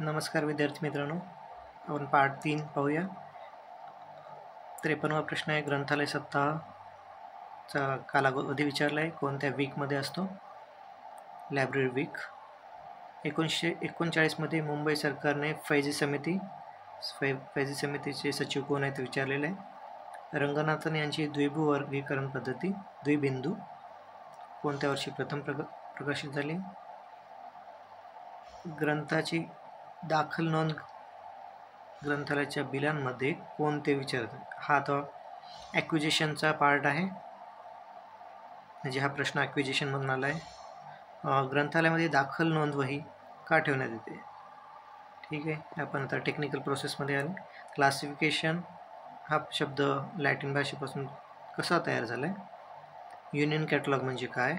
नमस्कार विद्यार्थी मित्रांनो, आपण पार्ट 3 पाहूया. 53वा प्रश्न आहे. ग्रंथालय सप्ताहाचा कालावधी विचारला आहे. कोणत्या वीकमध्ये असतो? Library weak. 1939 मध्ये मुंबई सरकारने फैजी समितीचे सचिव कोण आहेत विचारलेले आहे. रंगनाथन यांची द्विभू वर्गीकरण पद्धती द्विबिंदू कोणत्या वर्षी प्रथम प्रकाशित झाली? ग्रंथाची दाखल नोंद ग्रंथालयाच्या बिलांमध्ये कोणते विचारतात? हा तो ॲक्विजिशनचा पार्ट आहे, म्हणजे हा प्रश्न ॲक्विजिशनमधून आला आहे. ग्रंथालयामध्ये दाखल नोंद वही का ठेवण्यात येते? ठीक आहे, आपण आता टेक्निकल प्रोसेसमध्ये आले. क्लासिफिकेशन हा शब्द लॅटिन भाषेपासून कसा तयार झाला आहे? युनियन कॅटलॉग म्हणजे काय?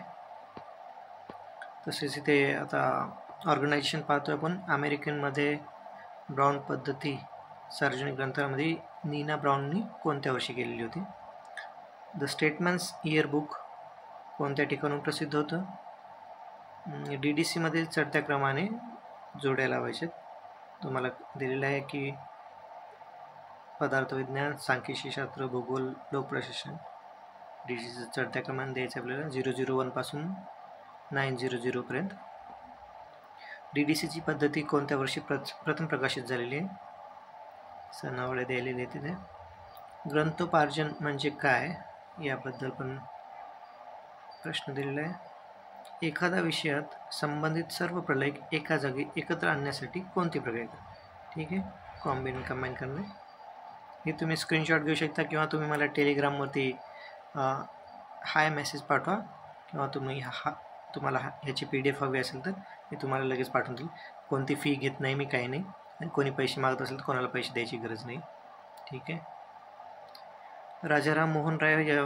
तसेच इथे आता ऑर्गनायझेशन पाहतो आपण. अमेरिकनमध्ये ब्राउन पद्धती सार्वजनिक ग्रंथालयामध्ये नीना ब्राउननी कोणत्या वर्षी केलेली होती? द स्टेटमन्स इयरबुक कोणत्या ठिकाणून प्रसिद्ध होतं? DDC मध्ये चढत्या क्रमाने जोड्या लावायच्या. तुम्हाला दिलेलं आहे की पदार्थविज्ञान, सांख्यशास्त्र, भूगोल, लोकप्रशासन. DDC चढत्या क्रमाने द्यायचं आपल्याला 001 पासून 900 पर्यंत. DDCची पद्धती कोणत्या वर्षी प्रथम प्रकाशित झालेली आहे? सनावळे द्यायलेले तिथे. ग्रंथोपार्जन म्हणजे काय याबद्दल पण प्रश्न दिलेला आहे. एखाद्या विषयात संबंधित सर्व प्रलेख एका जागी एकत्र आणण्यासाठी कोणती प्रक्रिया करतात? ठीक आहे, कंबाईन करणे. हे तुम्ही स्क्रीनशॉट घेऊ शकता किंवा तुम्ही मला टेलिग्रामवरती हाय मेसेज पाठवा, किंवा तुम्हाला ह्याची PDF हवी असेल तर मी तुम्हाला लगेच पाठवून देईल. कोणती फी घेत नाही मी, काही नाही, आणि कोणी पैसे मागत असेल तर कोणाला पैसे द्यायची गरज नाही. ठीक आहे. राजाराम मोहन राय या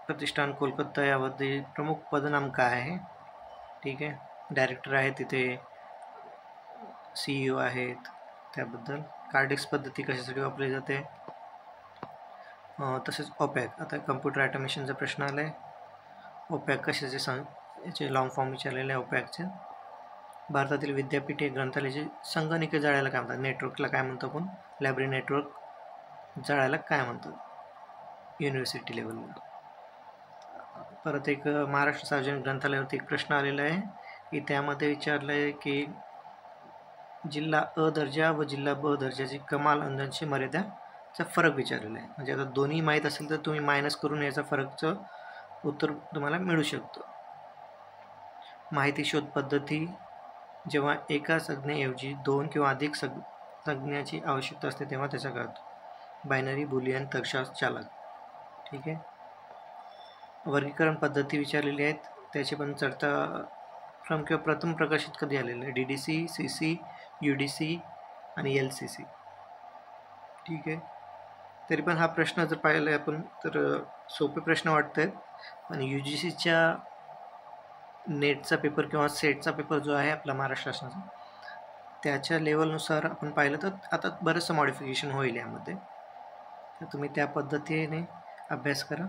प्रतिष्ठान कोलकाता यामध्ये प्रमुख पदनाम काय आहे? ठीक आहे, डायरेक्टर आहेत, तिथे CEO आहेत. त्याबद्दल कार्डेक्स पद्धती कशासाठी वापरली जाते? तसेच OPAC. आता कम्प्युटर ॲटोमेशनचा प्रश्न आला आहे. OPAC कशाचे याचे लॉंग फॉर्म विचारलेले आहे OPACचे. भारतातील विद्यापीठे ग्रंथालयाचे संगणकीय जाळ्याला काय म्हणतात? नेटवर्कला काय म्हणतो आपण? लायब्ररी नेटवर्क जाळ्याला काय म्हणतात युनिव्हर्सिटी लेवलला? परत एक महाराष्ट्र सार्वजनिक ग्रंथालयावरती एक प्रश्न आलेला आहे की त्यामध्ये विचारलं आहे की जिल्हा अ दर्जा व जिल्हा ब दर्जाची कमाल अनुदानाची मर्यादाचा फरक विचारलेला आहे. म्हणजे आता दोन्ही माहीत असेल तर तुम्ही मायनस करून याचा फरकचं उत्तर तुम्हाला मिळू शकतं. माहिती शोध पद्धती जेव्हा एका संज्ञेऐवजी 2 किंवा अधिक संज्ञाची आवश्यकता असते तेव्हा त्याचा करतो. बायनरी, बुलियन, तर्कशास्त्र, चालक. ठीक आहे. वर्गीकरण पद्धती विचारलेली आहेत, त्याचे पण चढता क्रम किंवा प्रथम प्रकाशित कधी आलेलं आहे? DDC, CC, UDC आणि LCC. ठीक आहे. तरी पण हा प्रश्न जर पाहिला आपण तर सोपे प्रश्न वाटत आहेत, पण UGCच्या नेटचा पेपर किंवा सेटचा पेपर जो आहे आपला महाराष्ट्र शासनाचा, त्याच्या लेवलनुसार आपण पाहिलं तर आता बरंचसं मॉडिफिकेशन होईल यामध्ये. तर तुम्ही त्या पद्धतीने अभ्यास करा.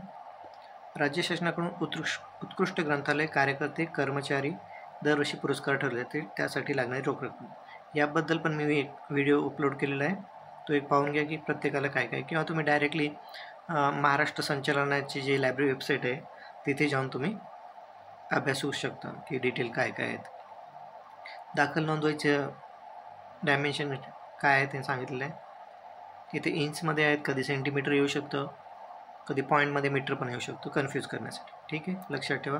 राज्य शासनाकडून उत्कृष्ट ग्रंथालय कार्यकर्ते कर्मचारी दरवर्षी पुरस्कार ठरवले जातील, त्यासाठी लागणारी रोख रक्कम. याबद्दल पण मी एक व्हिडिओ अपलोड केलेला आहे, तो एक पाहून घ्या की प्रत्येकाला काय काय, किंवा तुम्ही डायरेक्टली महाराष्ट्र संचालनाची जी लायब्ररी वेबसाईट आहे तिथे जाऊन तुम्ही अभ्यास होऊ शकता की डिटेल काय काय आहेत. दाखल नोंदवायचं डायमेन्शन काय आहे ते सांगितलेलं आहे. इथे इंचमध्ये आहेत, कधी सेंटीमीटर येऊ शकतं, कधी पॉईंटमध्ये मीटर पण येऊ शकतो, कन्फ्यूज करण्यासाठी. ठीक आहे, लक्षात ठेवा.